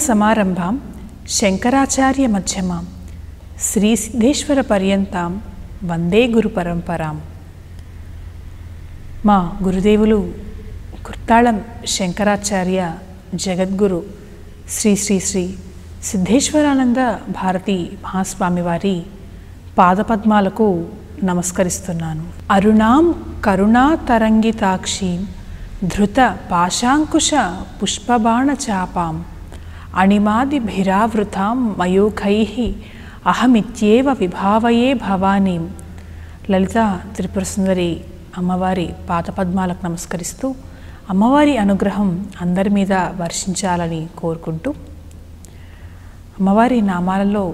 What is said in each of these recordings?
సమారంభాం శంకరాచార్య మధ్యమాం శ్రీ సిద్ధేశ్వర పర్యంతాం వందే గురు పరంపరాం. మా గురుదేవులు కుర్తాళం శంకరాచార్య జగద్గురు శ్రీ శ్రీ శ్రీ సిద్ధేశ్వరానంద భారతి మహాస్వామి వారి పాదపద్మాలకు నమస్కరిస్తున్నాను. అరుణాం కరుణా తరంగితాక్షీం ధృత పాశాంకుశ పుష్పబాణ చాపాం అణిమాదిభిరావృతాం మయూఖైః అహమిత్యేవ విభావయే భవానీం. లలిత త్రిపుర సుందరి అమ్మవారి పాదపద్మాలకు నమస్కరిస్తూ అమ్మవారి అనుగ్రహం అందరి మీద వర్షించాలని కోరుకుంటూ, అమ్మవారి నామాలలో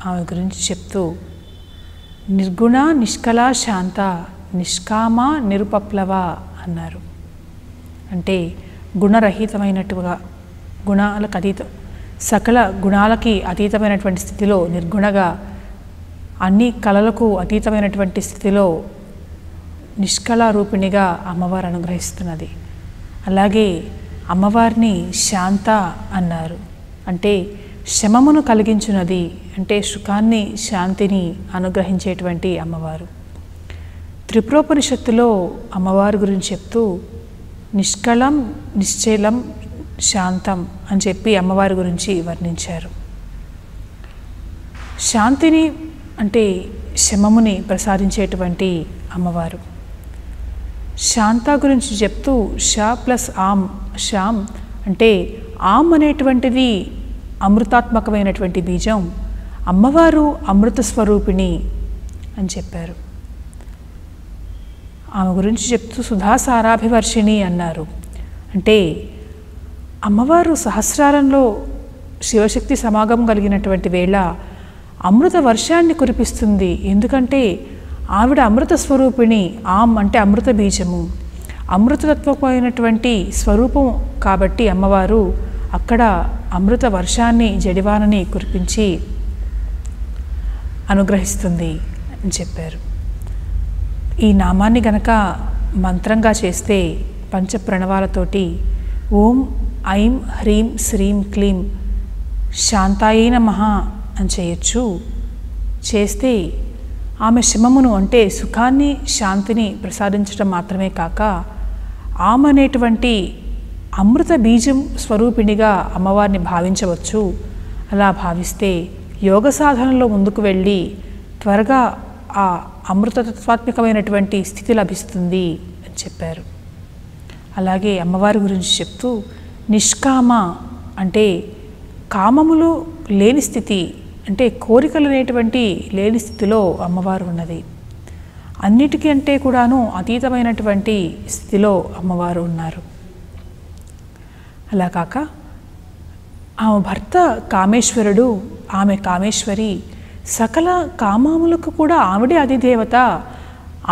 ఆమె గురించి చెప్తూ నిర్గుణ నిష్కళ శాంత నిష్కామ నిరుపప్లవ అన్నారు. అంటే గుణరహితమైనట్టుగా, గుణాలకు సకల గుణాలకి అతీతమైనటువంటి స్థితిలో, నిర్గుణగా అన్ని కళలకు అతీతమైనటువంటి స్థితిలో నిష్కళ రూపిణిగా అమ్మవారు అనుగ్రహిస్తున్నది. అలాగే అమ్మవారిని శాంత అన్నారు. అంటే శమమును కలిగించున్నది, అంటే సుఖాన్ని శాంతిని అనుగ్రహించేటువంటి అమ్మవారు. త్రిపురోపనిషత్తులో అమ్మవారి గురించి చెప్తూ నిష్కళం నిశ్చలం శాంతం అని చెప్పి అమ్మవారి గురించి వర్ణించారు. శాంతిని అంటే శమముని ప్రసాదించేటువంటి అమ్మవారు. శాంత గురించి చెప్తూ షా ప్లస్ ఆమ్, శామ్ అంటే ఆమ్ అనేటువంటిది అమృతాత్మకమైనటువంటి బీజం, అమ్మవారు అమృత స్వరూపిణి అని చెప్పారు. ఆమె గురించి చెప్తూ సుధాసారాభివర్షిణి అన్నారు. అంటే అమ్మవారు సహస్రారంలో శివశక్తి సమాగం కలిగినటువంటి వేళ అమృత వర్షాన్ని కురిపిస్తుంది. ఎందుకంటే ఆవిడ అమృత స్వరూపిణి. ఆమ్ అంటే అమృత బీజము, అమృతత్వమైనటువంటి స్వరూపం కాబట్టి అమ్మవారు అక్కడ అమృత వర్షాన్ని, జడివానని కురిపించి అనుగ్రహిస్తుంది అని చెప్పారు. ఈ నామాన్ని గనక మంత్రంగా చేస్తే పంచప్రణవాలతోటి ఓం ఐం హ్రీం శ్రీం క్లీం శాంతాయే నమః అని చేయొచ్చు. చేస్తే ఆమె శమమును అంటే సుఖాన్ని, శాంతిని ప్రసాదించడం మాత్రమే కాక ఆమె అనేటువంటి అమృత బీజం స్వరూపిణిగా అమ్మవారిని భావించవచ్చు. అలా భావిస్తే యోగ సాధనలో ముందుకు వెళ్ళి త్వరగా ఆ అమృతత్వాత్మకమైనటువంటి స్థితి లభిస్తుంది అని చెప్పారు. అలాగే అమ్మవారి గురించి చెప్తూ నిష్కామ అంటే కామములు లేని స్థితి, అంటే కోరికలు అనేటువంటి లేని స్థితిలో అమ్మవారు ఉన్నది. అన్నిటికీ అంటే కూడాను అతీతమైనటువంటి స్థితిలో అమ్మవారు ఉన్నారు. అలా కాక ఆమె భర్త కామేశ్వరుడు, ఆమె కామేశ్వరి. సకల కామములకు కూడా ఆవిడే అధిదేవత.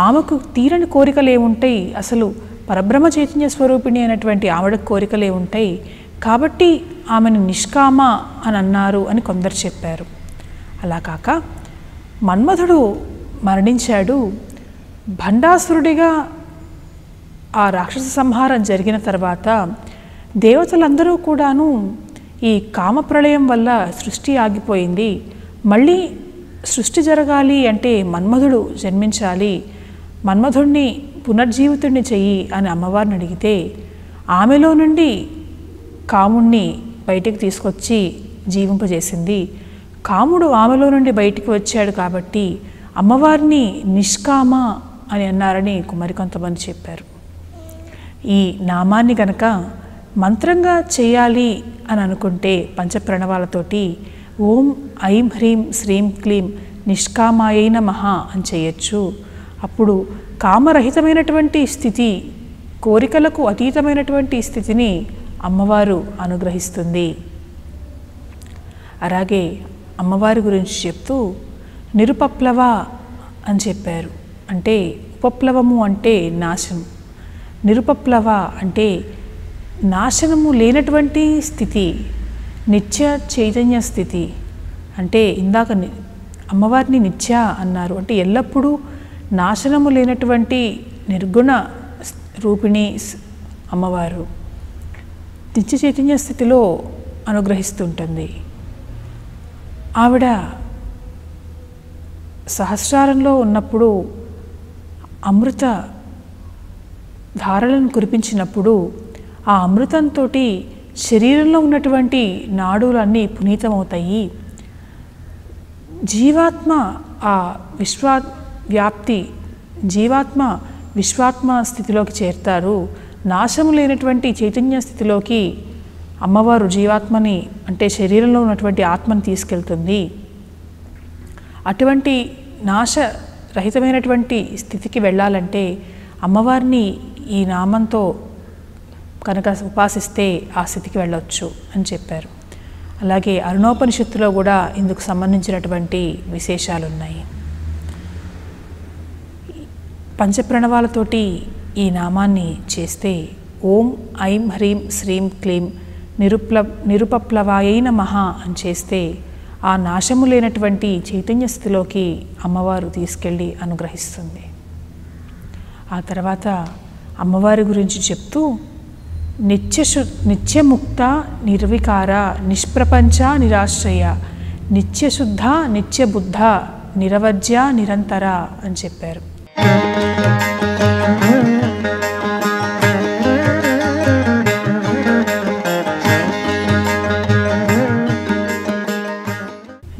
ఆమెకు తీరని కోరికలు ఏముంటాయి? అసలు పరబ్రహ్మ చైతన్య స్వరూపిణి అయినటువంటి ఆవిడకు కోరికలు ఏముంటాయి? కాబట్టి ఆమెను నిష్కామ అని అన్నారు అని కొందరు చెప్పారు. అలా కాక మన్మధుడు మరణించాడు. భండాసురుడిగా ఆ రాక్షస సంహారం జరిగిన తర్వాత దేవతలందరూ కూడాను ఈ కామప్రళయం వల్ల సృష్టి ఆగిపోయింది, మళ్ళీ సృష్టి జరగాలి అంటే మన్మధుడు జన్మించాలి, మన్మధుడిని పునర్జీవితుడిని చెయ్యి అని అమ్మవారిని అడిగితే ఆమెలో నుండి కాముణ్ణి బయటికి తీసుకొచ్చి జీవింపజేసింది. కాముడు ఆమెలో నుండి బయటికి వచ్చాడు కాబట్టి అమ్మవారిని నిష్కామ అని అన్నారని మరికొంతమంది చెప్పారు. ఈ నామాన్ని గనక మంత్రంగా చేయాలి అని అనుకుంటే పంచప్రణవాలతోటి ఓం ఐం హ్రీం శ్రీం క్లీం నిష్కామాయై నమః అని చేయొచ్చు. అప్పుడు కామరహితమైనటువంటి స్థితి, కోరికలకు అతీతమైనటువంటి స్థితిని అమ్మవారు అనుగ్రహిస్తుంది. అలాగే అమ్మవారి గురించి చెప్తూ నిరుపప్లవ అని చెప్పారు. అంటే ఉపప్లవము అంటే నాశనం, నిరుపప్లవ అంటే నాశనము లేనటువంటి స్థితి, నిత్య చైతన్య స్థితి. అంటే ఇందాక అమ్మవారిని నిత్య అన్నారు. అంటే ఎల్లప్పుడూ నాశనము లేనటువంటి నిర్గుణ రూపిణి అమ్మవారు. నిత్య చైతన్య స్థితిలో అనుగ్రహిస్తుంటుంది. ఆవిడ సహస్రారంలో ఉన్నప్పుడు అమృత ధారలను కురిపించినప్పుడు ఆ అమృతంతో శరీరంలో ఉన్నటువంటి నాడులన్నీ పునీతమవుతాయి. జీవాత్మ ఆ వ్యాప్తి జీవాత్మ విశ్వాత్మ స్థితిలోకి చేరుతారు. నాశము లేనటువంటి చైతన్య స్థితిలోకి అమ్మవారు జీవాత్మని అంటే శరీరంలో ఉన్నటువంటి ఆత్మని తీసుకెళ్తుంది. అటువంటి నాశరహితమైనటువంటి స్థితికి వెళ్ళాలంటే అమ్మవారిని ఈ నామంతో కనుక ఉపాసిస్తే ఆ స్థితికి వెళ్ళవచ్చు అని చెప్పారు. అలాగే అరుణోపనిషత్తులో కూడా ఇందుకు సంబంధించినటువంటి విశేషాలు ఉన్నాయి. పంచప్రణవాలతోటి ఈ నామాన్ని చేస్తే ఓం ఐం హ్రీం శ్రీం క్లీం నిరుపప్లవాయై నమః అని చేస్తే ఆ నాశము లేనటువంటి చైతన్య స్థితిలోకి అమ్మవారు తీసుకెళ్ళి అనుగ్రహిస్తుంది. ఆ తర్వాత అమ్మవారి గురించి చెప్తూ నిత్యముక్త నిర్వికార నిష్ప్రపంచ నిరాశ్రయ నిత్యశుద్ధ నిత్యబుద్ధ నిరవజ్య నిరంతర అని చెప్పారు.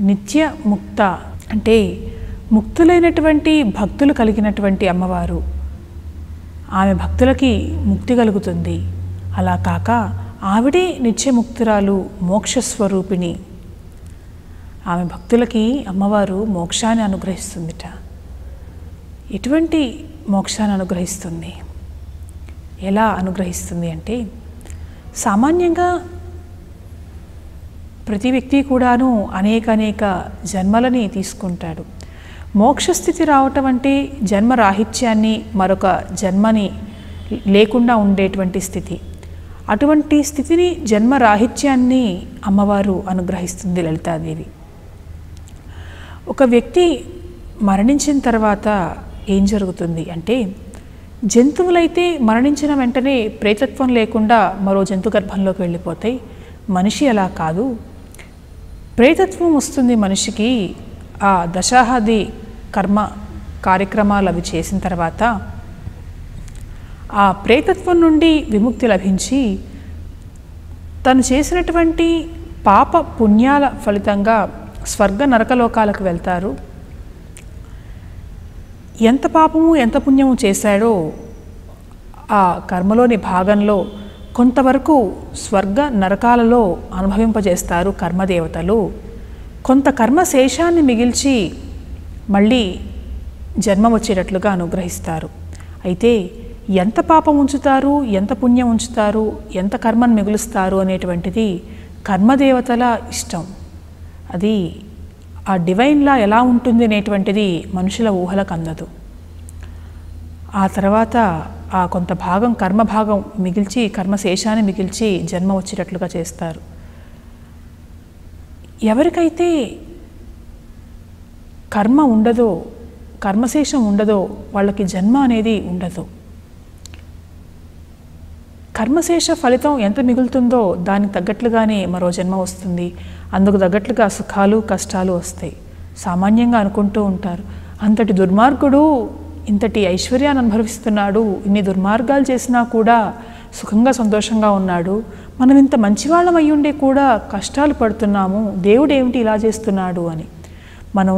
నిత్య ముక్త అంటే ముక్తులైనటువంటి భక్తులు కలిగినటువంటి అమ్మవారు. ఆమె భక్తులకి ముక్తి కలుగుతుంది. అలా కాక ఆవిడే నిత్యముక్తురాలు, మోక్షస్వరూపిణి. ఆమె భక్తులకి అమ్మవారు మోక్షాన్ని అనుగ్రహిస్తుందిట. ఎటువంటి మోక్షాన్ని అనుగ్రహిస్తుంది? ఎలా అనుగ్రహిస్తుంది అంటే సామాన్యంగా ప్రతి వ్యక్తి కూడాను అనేక జన్మలని తీసుకుంటాడు. మోక్షస్థితి రావటం అంటే జన్మరాహిత్యాన్ని, మరొక జన్మని లేకుండా ఉండేటువంటి స్థితి. అటువంటి స్థితిని, జన్మరాహిత్యాన్ని అమ్మవారు అనుగ్రహిస్తుంది లలితాదేవి. ఒక వ్యక్తి మరణించిన తర్వాత ఏం జరుగుతుంది అంటే జంతువులైతే మరణించిన వెంటనే ప్రేతత్వం లేకుండా మరో జంతు గర్భంలోకి వెళ్ళిపోతాయి. మనిషి అలా కాదు. ప్రేతత్వం వస్తుంది మనిషికి. ఆ దశాహాది కర్మ కార్యక్రమాలు అవి చేసిన తర్వాత ఆ ప్రేతత్వం నుండి విముక్తి లభించి తను చేసినటువంటి పాప పుణ్యాల ఫలితంగా స్వర్గ నరకలోకాలకు వెళ్తారు. ఎంత పాపము ఎంత పుణ్యము చేశాడో ఆ కర్మలోని భాగంలో కొంతవరకు స్వర్గ నరకాలలో అనుభవింపజేస్తారు కర్మదేవతలు. కొంత కర్మ శేషాన్ని మిగిల్చి మళ్ళీ జన్మ వచ్చేటట్లుగా అనుగ్రహిస్తారు. అయితే ఎంత పాపం ఉంచుతారు, ఎంత పుణ్యం ఉంచుతారు, ఎంత కర్మను మిగులుస్తారు అనేటువంటిది కర్మదేవతల ఇష్టం. అది ఆ డివైన్లా ఎలా ఉంటుంది అనేటువంటిది మనుషుల ఊహలకు అందదు. ఆ తర్వాత ఆ కొంత భాగం కర్మభాగం మిగిల్చి, కర్మశేషాన్ని మిగిల్చి జన్మ వచ్చేటట్లుగా చేస్తారు. ఎవరికైతే కర్మ ఉండదో, కర్మశేషం ఉండదో వాళ్ళకి జన్మ అనేది ఉండదు. కర్మశేష ఫలితం ఎంత మిగులుతుందో దానికి తగ్గట్లుగానే మరో జన్మ వస్తుంది. అందుకు తగ్గట్లుగా సుఖాలు కష్టాలు వస్తాయి. సామాన్యంగా అనుకుంటూ ఉంటారు, అంతటి దుర్మార్గుడు ఇంతటి ఐశ్వర్యాన్ని అనుభవిస్తున్నాడు, ఇన్ని దుర్మార్గాలు చేసినా కూడా సుఖంగా సంతోషంగా ఉన్నాడు, మనం ఇంత మంచివాళ్ళం అయ్యుండే కూడా కష్టాలు పడుతున్నాము, దేవుడు ఏమిటి ఇలా చేస్తున్నాడు అని. మనం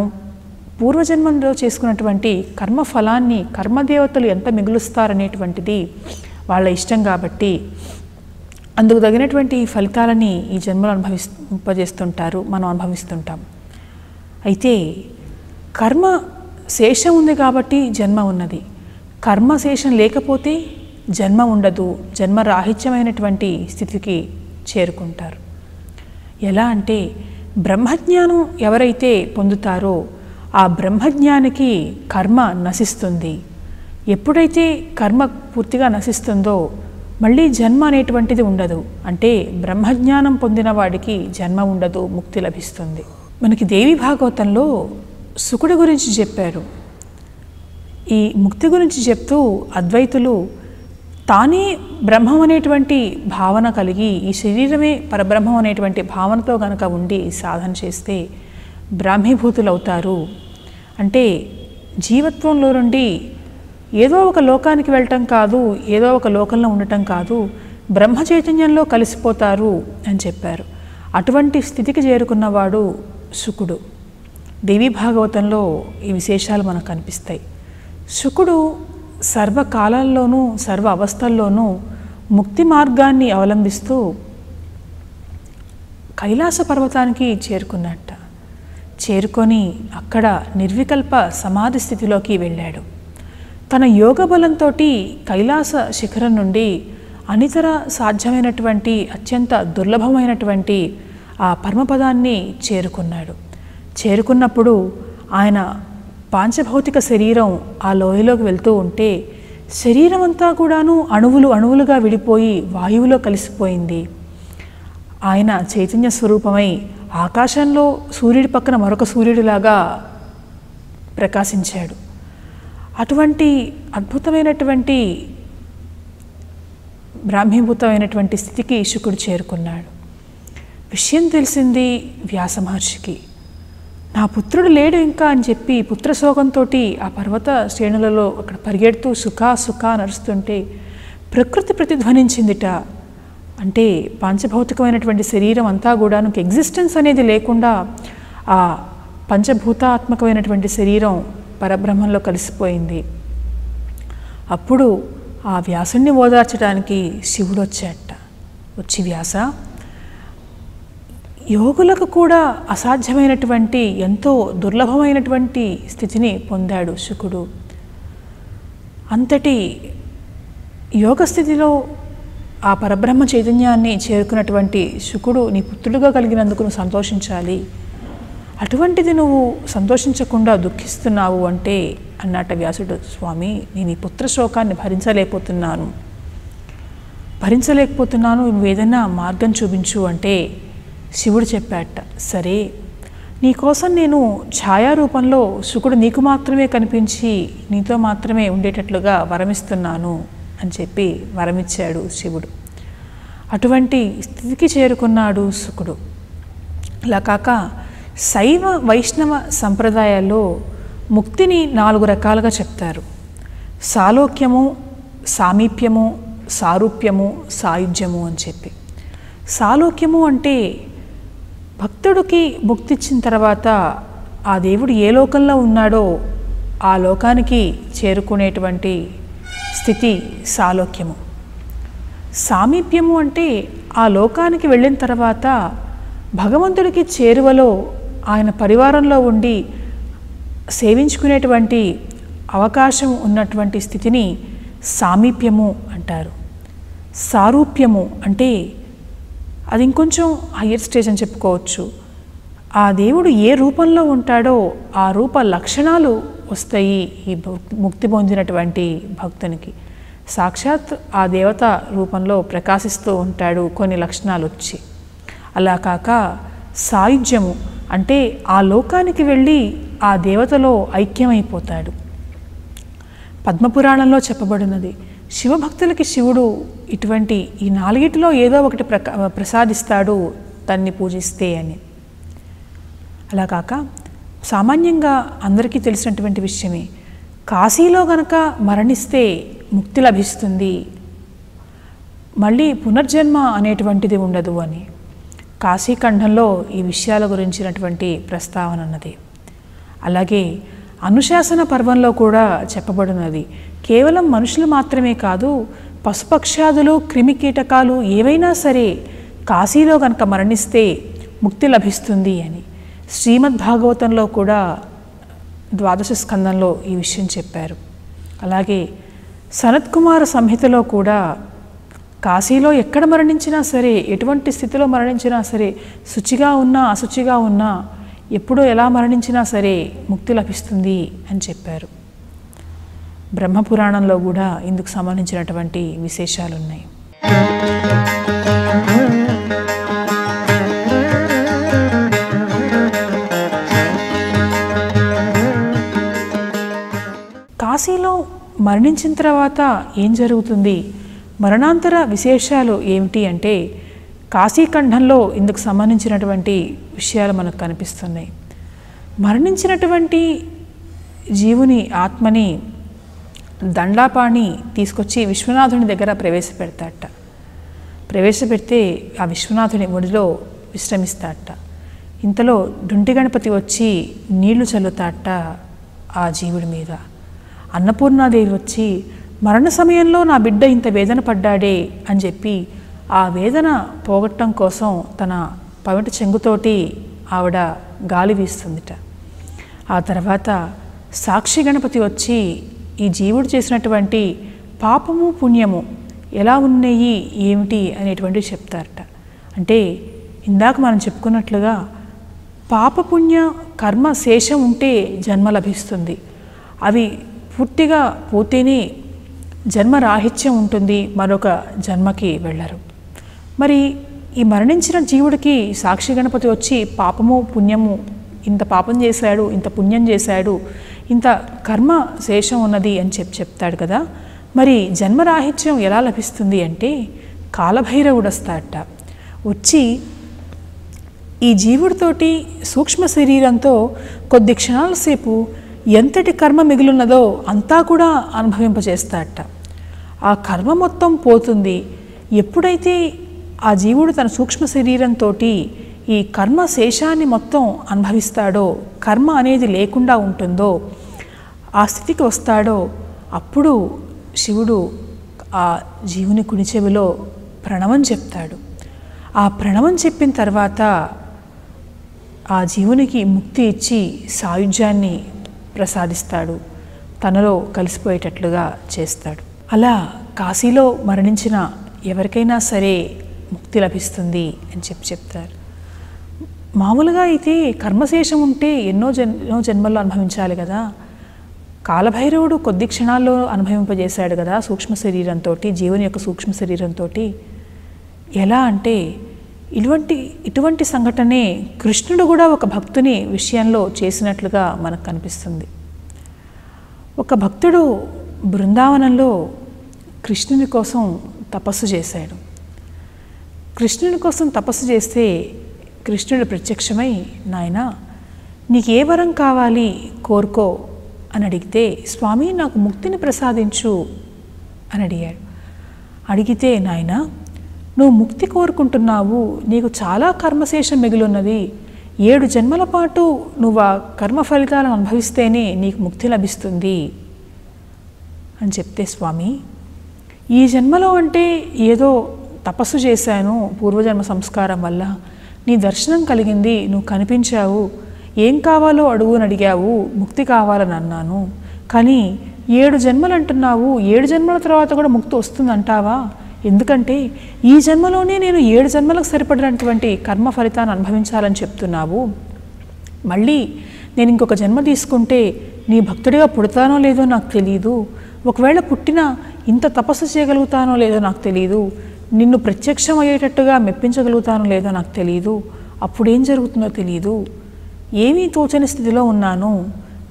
పూర్వజన్మంలో చేసుకున్నటువంటి కర్మఫలాన్ని కర్మదేవతలు ఎంత మిగులుస్తారనేటువంటిది వాళ్ళ ఇష్టం కాబట్టి అందుకు తగినటువంటి ఫలితాలని ఈ జన్మలో అనుభవింపజేస్తుంటారు, మనం అనుభవిస్తుంటాం. అయితే కర్మ శేషం ఉంది కాబట్టి జన్మ ఉన్నది. కర్మ శేషం లేకపోతే జన్మ ఉండదు. జన్మరాహిత్యమైనటువంటి స్థితికి చేరుకుంటారు. ఎలా అంటే బ్రహ్మజ్ఞానం ఎవరైతే పొందుతారో ఆ బ్రహ్మజ్ఞానికి కర్మ నశిస్తుంది. ఎప్పుడైతే కర్మ పూర్తిగా నశిస్తుందో మళ్ళీ జన్మ అనేటువంటిది ఉండదు. అంటే బ్రహ్మజ్ఞానం పొందిన వాడికి జన్మ ఉండదు, ముక్తి లభిస్తుంది. మనకి దేవి భాగవతంలో సుకుడి గురించి చెప్పారు. ఈ ముక్తి గురించి చెప్తూ అద్వైతులు తానే బ్రహ్మం అనేటువంటి భావన కలిగి ఈ శరీరమే పరబ్రహ్మం అనేటువంటి భావనతో గనక ఉండి సాధన చేస్తే బ్రాహ్మీభూతులు అవుతారు. అంటే జీవత్వంలో నుండి ఏదో ఒక లోకానికి వెళ్ళటం కాదు, ఏదో ఒక లోకంలో ఉండటం కాదు, బ్రహ్మ చైతన్యంలో కలిసిపోతారు అని చెప్పారు. అటువంటి స్థితికి చేరుకున్నవాడు శుకుడు. దేవీ భాగవతంలో ఈ విశేషాలు మనకు కనిపిస్తాయి. శుకుడు సర్వకాలాల్లోనూ సర్వ అవస్థల్లోనూ ముక్తి మార్గాన్ని అవలంబిస్తూ కైలాస పర్వతానికి చేరుకున్నట్ట. చేరుకొని అక్కడ నిర్వికల్ప సమాధి స్థితిలోకి వెళ్ళాడు. తన యోగ బలంతో కైలాస శిఖరం నుండి అనితర సాధ్యమైనటువంటి అత్యంత దుర్లభమైనటువంటి ఆ పరమపదాన్ని చేరుకున్నాడు. చేరుకున్నప్పుడు ఆయన పాంచభౌతిక శరీరం ఆ లోయలోకి వెళ్తూ ఉంటే శరీరం అంతా కూడాను అణువులు అణువులుగా విడిపోయి వాయువులో కలిసిపోయింది. ఆయన చైతన్య స్వరూపమై ఆకాశంలో సూర్యుడి పక్కన మరొక సూర్యుడిలాగా ప్రకాశించాడు. అటువంటి అద్భుతమైనటువంటి బ్రాహ్మీభూతమైనటువంటి స్థితికి శుకుడు చేరుకున్నాడు. విషయం తెలిసింది వ్యాస మహర్షికి. నా పుత్రుడు లేడు ఇంకా అని చెప్పి పుత్రశోకంతో ఆ పర్వత శ్రేణులలో అక్కడ పరిగెడుతూ సుఖ నడుస్తుంటే ప్రకృతి ప్రతిధ్వనించిందిట. అంటే పంచభౌతికమైనటువంటి శరీరం అంతా కూడా ఎగ్జిస్టెన్స్ అనేది లేకుండా ఆ పంచభూతాత్మకమైనటువంటి శరీరం పరబ్రహ్మంలో కలిసిపోయింది. అప్పుడు ఆ వ్యాసుణ్ణి ఓదార్చడానికి శివుడు వచ్చాట. వచ్చి వ్యాస, యోగులకు కూడా అసాధ్యమైనటువంటి ఎంతో దుర్లభమైనటువంటి స్థితిని పొందాడు శుకుడు. అంతటి యోగ స్థితిలో ఆ పరబ్రహ్మ చైతన్యాన్ని చేరుకున్నటువంటి శుకుడు నీ పుత్రుడుగా కలిగినందుకు నువ్వు సంతోషించాలి. అటువంటిది నువ్వు సంతోషించకుండా దుఃఖిస్తున్నావు అంటే అన్నట్ట వ్యాసుడు, స్వామి నేను ఈ పుత్ర శోకాన్ని భరించలేకపోతున్నాను, నువ్వు ఏదైనా మార్గం చూపించు అంటే శివుడు చెప్పాట, సరే నీకోసం నేను ఛాయారూపంలో శుకుడు నీకు మాత్రమే కనిపించి నీతో మాత్రమే ఉండేటట్లుగా వరమిస్తున్నాను అని చెప్పి వరమిచ్చాడు శివుడు. అటువంటి స్థితికి చేరుకున్నాడు శుకుడు. ఇలా కాక శైవ వైష్ణవ సంప్రదాయాల్లో ముక్తిని 4 రకాలుగా చెప్తారు. సాలోక్యము, సామీప్యము, సారూప్యము, సాయుజ్యము అని చెప్పి. సాలోక్యము అంటే భక్తుడికి ముక్తి ఇచ్చిన తర్వాత ఆ దేవుడు ఏ లోకంలో ఉన్నాడో ఆ లోకానికి చేరుకునేటువంటి స్థితి సాలోక్యము. సామీప్యము అంటే ఆ లోకానికి వెళ్ళిన తర్వాత భగవంతుడికి చేరువలో ఆయన పరివారంలో ఉండి సేవించుకునేటువంటి అవకాశం ఉన్నటువంటి స్థితిని సామీప్యము అంటారు. సారూప్యము అంటే అది ఇంకొంచెం హయ్యర్ స్టేజ్ అని చెప్పుకోవచ్చు. ఆ దేవుడు ఏ రూపంలో ఉంటాడో ఆ రూప లక్షణాలు వస్తాయి ఈ ముక్తి పొందినటువంటి భక్తునికి. సాక్షాత్ ఆ దేవత రూపంలో ప్రకాశిస్తూ ఉంటాడు కొన్ని లక్షణాలు వచ్చి. అలా కాక సాయుజ్యము అంటే ఆ లోకానికి వెళ్ళి ఆ దేవతలో ఐక్యమైపోతాడు. పద్మపురాణంలో చెప్పబడినది, శివభక్తులకి శివుడు ఇటువంటి ఈ 4 ఏదో ఒకటి ప్రసాదిస్తాడు తన్ని పూజిస్తే అని. అలా కాక సామాన్యంగా అందరికీ తెలిసినటువంటి విషయమే, కాశీలో గనక మరణిస్తే ముక్తి లభిస్తుంది, మళ్ళీ పునర్జన్మ అనేటువంటిది ఉండదు అని కాశీఖండంలో ఈ విషయాల గురించినటువంటి ప్రస్తావన ఉన్నది. అలాగే అనుశాసన పర్వంలో కూడా చెప్పబడినది, కేవలం మనుషులు మాత్రమే కాదు, పశుపక్షాదులు క్రిమికీటకాలు ఏవైనా సరే కాశీలో కనుక మరణిస్తే ముక్తి లభిస్తుంది అని. శ్రీమద్భాగవతంలో కూడా 12వ స్కందంలో ఈ విషయం చెప్పారు. అలాగే సనత్కుమార సంహితలో కూడా కాశీలో ఎక్కడ మరణించినా సరే, ఎటువంటి స్థితిలో మరణించినా సరే, శుచిగా ఉన్నా అశుచిగా ఉన్నా, ఎప్పుడో ఎలా మరణించినా సరే ముక్తి లభిస్తుంది అని చెప్పారు. బ్రహ్మపురాణంలో కూడా ఇందుకు సంబంధించినటువంటి విశేషాలు ఉన్నాయి. కాశీలో మరణించిన తర్వాత ఏం జరుగుతుంది, మరణాంతర విశేషాలు ఏమిటి అంటే కాశీఖండంలో ఇందుకు సంబంధించినటువంటి విషయాలు మనకు కనిపిస్తున్నాయి. మరణించినటువంటి జీవుని ఆత్మని దండాపాణి తీసుకొచ్చి విశ్వనాథుని దగ్గర ప్రవేశపెడతాడట. ప్రవేశపెడితే ఆ విశ్వనాథుని ఒడిలో విశ్రమిస్తాడట. ఇంతలో డుంటి గణపతి వచ్చి నీళ్లు చల్లుతాడట ఆ జీవుడి మీద. అన్నపూర్ణాదేవి వచ్చి మరణ సమయంలో నా బిడ్డ ఇంత వేదన పడ్డాడే అని చెప్పి ఆ వేదన పోగొట్టడం కోసం తన పవిట చెంగుతోటి ఆవిడ గాలి వీస్తుందిట. ఆ తర్వాత సాక్షి గణపతి వచ్చి ఈ జీవుడు చేసినటువంటి పాపము పుణ్యము ఎలా ఉన్నాయి ఏమిటి అనేటువంటివి చెప్తారట. అంటే ఇందాక మనం చెప్పుకున్నట్లుగా పాపపుణ్య కర్మ శేషం ఉంటే జన్మ లభిస్తుంది. అవి పూర్తిగా పోతేనే జన్మరాహిత్యం ఉంటుంది, మరొక జన్మకి వెళ్ళరు. మరి ఈ మరణించిన జీవుడికి సాక్షి గణపతి వచ్చి పాపము పుణ్యము, ఇంత పాపం చేశాడు, ఇంత పుణ్యం చేశాడు, ఇంత కర్మ శేషం ఉన్నది అని చెప్తాడు కదా. మరి జన్మరాహిత్యం ఎలా లభిస్తుంది అంటే కాలభైరవుడు వస్తాడట. వచ్చి ఈ జీవుడితోటి సూక్ష్మ శరీరంతో కొద్ది క్షణాల సేపు ఎంతటి కర్మ మిగిలిన్నదో అంతా కూడా అనుభవింపజేస్తాడట. ఆ కర్మ మొత్తం పోతుంది. ఎప్పుడైతే ఆ జీవుడు తన సూక్ష్మ శరీరంతో ఈ కర్మ శేషాన్ని మొత్తం అనుభవిస్తాడో, కర్మ అనేది లేకుండా ఉంటుందో, ఆ స్థితికి వస్తాడో, అప్పుడు శివుడు ఆ జీవుని కుడి చెవిలో ప్రణవం చెప్తాడు. ఆ ప్రణవం చెప్పిన తర్వాత ఆ జీవునికి ముక్తి ఇచ్చి సాయుధ్యాన్ని ప్రసాదిస్తాడు, తనలో కలిసిపోయేటట్లుగా చేస్తాడు. అలా కాశీలో మరణించిన ఎవరికైనా సరే ముక్తి లభిస్తుంది అని చెప్తారు. మామూలుగా అయితే కర్మశేషం ఉంటే ఎన్నో జన్మల్లో అనుభవించాలి కదా. కాలభైరవుడు కొద్ది క్షణాల్లో అనుభవింపజేశాడు కదా సూక్ష్మ శరీరంతో, జీవుని యొక్క సూక్ష్మ శరీరంతో. ఎలా అంటే ఇటువంటి సంఘటనే కృష్ణుడు కూడా ఒక భక్తుని విషయంలో చేసినట్లుగా మనకు కనిపిస్తుంది. ఒక భక్తుడు బృందావనంలో కృష్ణుని కోసం తపస్సు చేశాడు. కృష్ణుని కోసం తపస్సు చేస్తే కృష్ణుడు ప్రత్యక్షమై, నాయనా నీకు ఏ వరం కావాలి కోరుకో అని అడిగితే, స్వామి నాకు ముక్తిని ప్రసాదించు అని అడిగాడు. అడిగితే, నాయనా నువ్వు ముక్తి కోరుకుంటున్నావు, నీకు చాలా కర్మశేషం మిగిలిన్నది, 7 జన్మల పాటు నువ్వు ఆ కర్మ ఫలితాలను అనుభవిస్తేనే నీకు ముక్తి లభిస్తుంది అని చెప్తే, స్వామి ఈ జన్మలో అంటే ఏదో తపస్సు చేశాను పూర్వజన్మ సంస్కారం వల్ల, నీ దర్శనం కలిగింది, నువ్వు కనిపించావు, ఏం కావాలో అడుగుని అడిగావు, ముక్తి కావాలని అన్నాను. కానీ 7 జన్మలు అంటున్నావు, 7 జన్మల తర్వాత కూడా ముక్తి వస్తుందంటావా? ఎందుకంటే ఈ జన్మలోనే నేను 7 జన్మలకు సరిపడినటువంటి కర్మ ఫలితాన్ని అనుభవించాలని చెప్తున్నావు. మళ్ళీ నేను ఇంకొక జన్మ తీసుకుంటే నీ భక్తుడిగా పుడతానో లేదో నాకు తెలియదు, ఒకవేళ పుట్టినా ఇంత తపస్సు చేయగలుగుతానో లేదో నాకు తెలియదు, నిన్ను ప్రత్యక్షం అయ్యేటట్టుగా మెప్పించగలుగుతానో లేదో నాకు తెలియదు, అప్పుడేం జరుగుతుందో తెలియదు, ఏమీ తోచని స్థితిలో ఉన్నాను,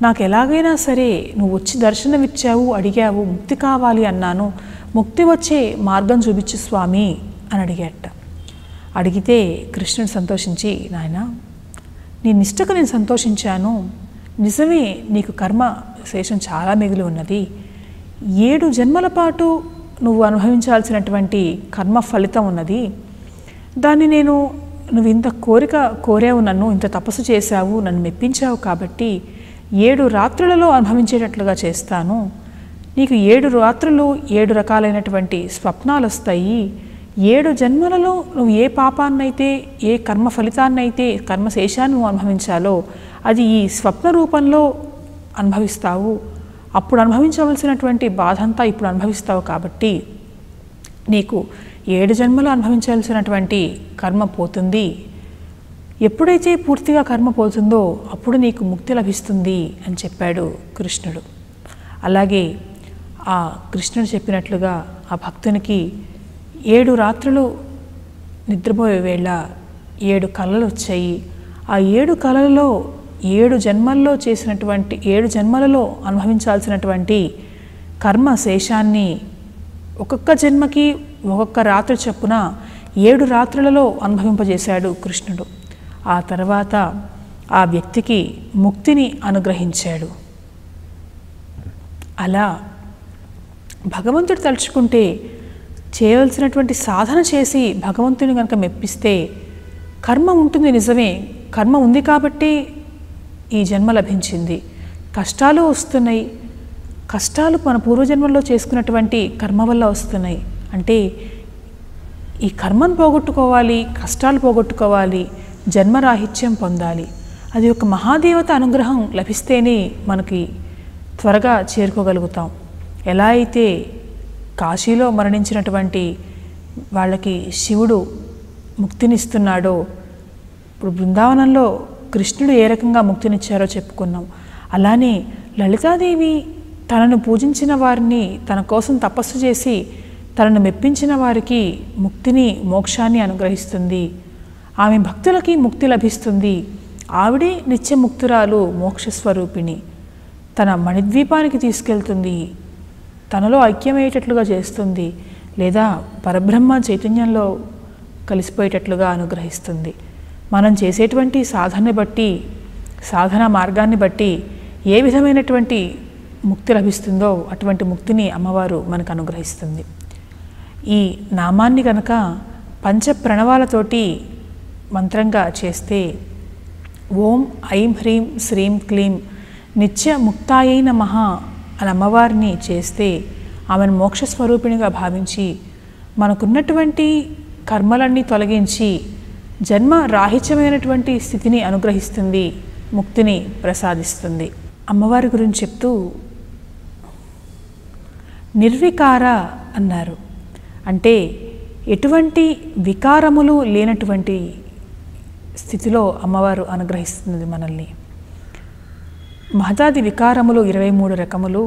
నాకు ఎలాగైనా సరే నువ్వు వచ్చి దర్శనమిచ్చావు, అడిగావు, ముక్తి కావాలి అన్నాను, ముక్తి వచ్చే మార్గం చూపించు స్వామి అని అడిగాట. అడిగితే కృష్ణుడు సంతోషించి, నాయనా నీ నిష్టకు నేను సంతోషించాను, నిజమే నీకు కర్మ శేషం చాలా మిగిలి ఉన్నది, 7 జన్మల పాటు నువ్వు అనుభవించాల్సినటువంటి కర్మ ఫలితం ఉన్నది, దాన్ని నువ్వు ఇంత కోరావు, నన్ను ఇంత తపస్సు చేశావు, నన్ను మెప్పించావు కాబట్టి 7 రాత్రులలో అనుభవించేటట్లుగా చేస్తాను, నీకు 7 రాత్రులు 7 రకాలైనటువంటి స్వప్నాలు వస్తాయి, 7 జన్మలలో నువ్వు ఏ పాపాన్నైతే, ఏ కర్మ ఫలితాన్నైతే, కర్మశేషాన్ని నువ్వు అనుభవించాలో అది ఈ స్వప్న రూపంలో అనుభవిస్తావు, అప్పుడు అనుభవించవలసినటువంటి బాధ అంతా ఇప్పుడు అనుభవిస్తావు కాబట్టి నీకు 7 జన్మలు అనుభవించాల్సినటువంటి కర్మ పోతుంది, ఎప్పుడైతే పూర్తిగా కర్మ పోతుందో అప్పుడు నీకు ముక్తి లభిస్తుంది అని చెప్పాడు కృష్ణుడు. అలాగే ఆ కృష్ణుడు చెప్పినట్లుగా ఆ భక్తునికి 7 రాత్రులు నిద్రపోయే వేళ 7 కళలు వచ్చాయి. ఆ 7 కళలలో 7 జన్మల్లో చేసినటువంటి 7 జన్మలలో అనుభవించాల్సినటువంటి కర్మ శేషాన్ని ఒక్కొక్క జన్మకి ఒక్కొక్క రాత్రి చొప్పున 7 రాత్రులలో అనుభవింపజేశాడు కృష్ణుడు. ఆ తర్వాత ఆ వ్యక్తికి ముక్తిని అనుగ్రహించాడు. అలా భగవంతుడు తలుచుకుంటే చేయవలసినటువంటి సాధన చేసి భగవంతుని కనుక మెప్పిస్తే కర్మ ఉంటుంది, నిజమే, కర్మ ఉంది కాబట్టి ఈ జన్మ లభించింది. కష్టాలు వస్తున్నాయి, కష్టాలు మన పూర్వజన్మల్లో చేసుకున్నటువంటి కర్మ వల్ల వస్తున్నాయి. అంటే ఈ కర్మను పోగొట్టుకోవాలి, కష్టాలు పోగొట్టుకోవాలి, జన్మరాహిత్యం పొందాలి. అది ఒక మహాదేవత అనుగ్రహం లభిస్తేనే మనకి త్వరగా చేరుకోగలుగుతాం. ఎలా అయితే కాశీలో మరణించినటువంటి వాళ్ళకి శివుడు ముక్తినిస్తున్నాడో, ఇప్పుడు బృందావనంలో కృష్ణుడు ఏ రకంగా ముక్తినిచ్చారో చెప్పుకున్నాం. అలానే లలితాదేవి తనను పూజించిన వారిని, తన కోసం తపస్సు చేసి తనను మెప్పించిన వారికి ముక్తిని, మోక్షాన్ని అనుగ్రహిస్తుంది. ఆమె భక్తులకి ముక్తి లభిస్తుంది. ఆవిడే నిత్యముక్తురాలు, మోక్షస్వరూపిణి. తన మణిద్వీపానికి తీసుకెళ్తుంది, తనలో ఐక్యమయ్యేటట్లుగా చేస్తుంది, లేదా పరబ్రహ్మ చైతన్యంలో కలిసిపోయేటట్లుగా అనుగ్రహిస్తుంది. మనం చేసేటువంటి సాధనని బట్టి, సాధన మార్గాన్ని బట్టి ఏ విధమైనటువంటి ముక్తి లభిస్తుందో అటువంటి ముక్తిని అమ్మవారు మనకు అనుగ్రహిస్తుంది. ఈ నామాన్ని కనుక పంచ ప్రణవాలతోటి మంత్రంగా చేస్తే ఓం ఐం హ్రీం శ్రీం క్లీం నిత్య ముక్తాయై నమః అని అమ్మవారిని చేస్తే ఆమెను మోక్షస్వరూపిణిగా భావించి మనకున్నటువంటి కర్మలన్నీ తొలగించి జన్మ రాహిత్యమైనటువంటి స్థితిని అనుగ్రహిస్తుంది, ముక్తిని ప్రసాదిస్తుంది. అమ్మవారి గురించి చెప్తూ నిర్వికార అన్నారు. అంటే ఎటువంటి వికారములు లేనటువంటి స్థితిలో అమ్మవారు అనుగ్రహిస్తుంది మనల్ని. మహదాది వికారములు 23 రకములు.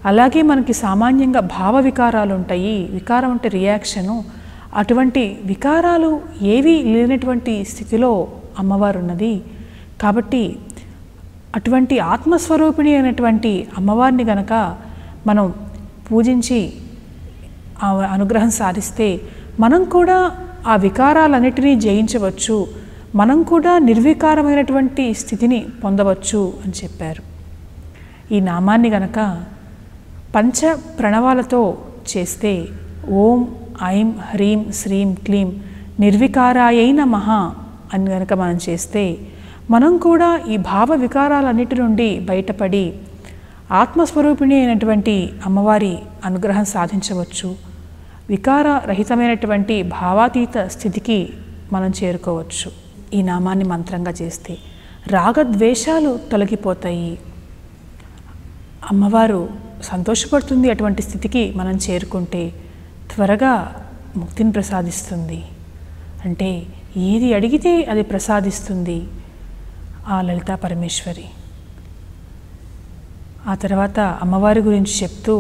అలాగే మనకి సామాన్యంగా భావ వికారాలు ఉంటాయి. వికారం అంటే రియాక్షను. అటువంటి వికారాలు ఏవి లేనటువంటి స్థితిలో అమ్మవారు ఉన్నది. కాబట్టి అటువంటి ఆత్మస్వరూపిణి అయినటువంటి అమ్మవారిని గనక మనం పూజించి ఆ అనుగ్రహం సాధిస్తే మనం కూడా ఆ వికారాలన్నిటినీ జయించవచ్చు, మనం కూడా నిర్వికారమైనటువంటి స్థితిని పొందవచ్చు అని చెప్పారు. ఈ నామాన్ని గనక పంచ ప్రణవాలతో చేస్తే ఓం ఐం హ్రీం శ్రీం క్లీం నిర్వికారాయై నమః అని గనక మనం చేస్తే మనం కూడా ఈ భావ వికారాలన్నిటి నుండి బయటపడి ఆత్మస్వరూపిణి అయినటువంటి అమ్మవారి అనుగ్రహం సాధించవచ్చు. వికారరహితమైనటువంటి భావాతీత స్థితికి మనం చేరుకోవచ్చు ఈ నామాన్ని మంత్రంగా చేస్తే. రాగద్వేషాలు తొలగిపోతాయి, అమ్మవారు సంతోషపడుతుంది. అటువంటి స్థితికి మనం చేరుకుంటే త్వరగా ముక్తిని ప్రసాదిస్తుంది. అంటే ఏది అడిగితే అది ప్రసాదిస్తుంది ఆ లలితా పరమేశ్వరి. ఆ తర్వాత అమ్మవారి గురించి చెప్తూ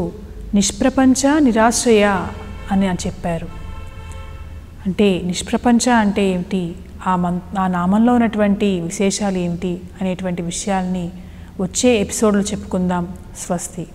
నిష్ప్రపంచ నిరాశ్రయ అని చెప్పారు. అంటే నిష్ప్రపంచ అంటే ఏమిటి, ఆ నామంలో ఉన్నటువంటి విశేషాలు ఏమిటి అనేటువంటి విషయాల్ని వచ్చే ఎపిసోడ్లో చెప్పుకుందాం. స్వస్తి.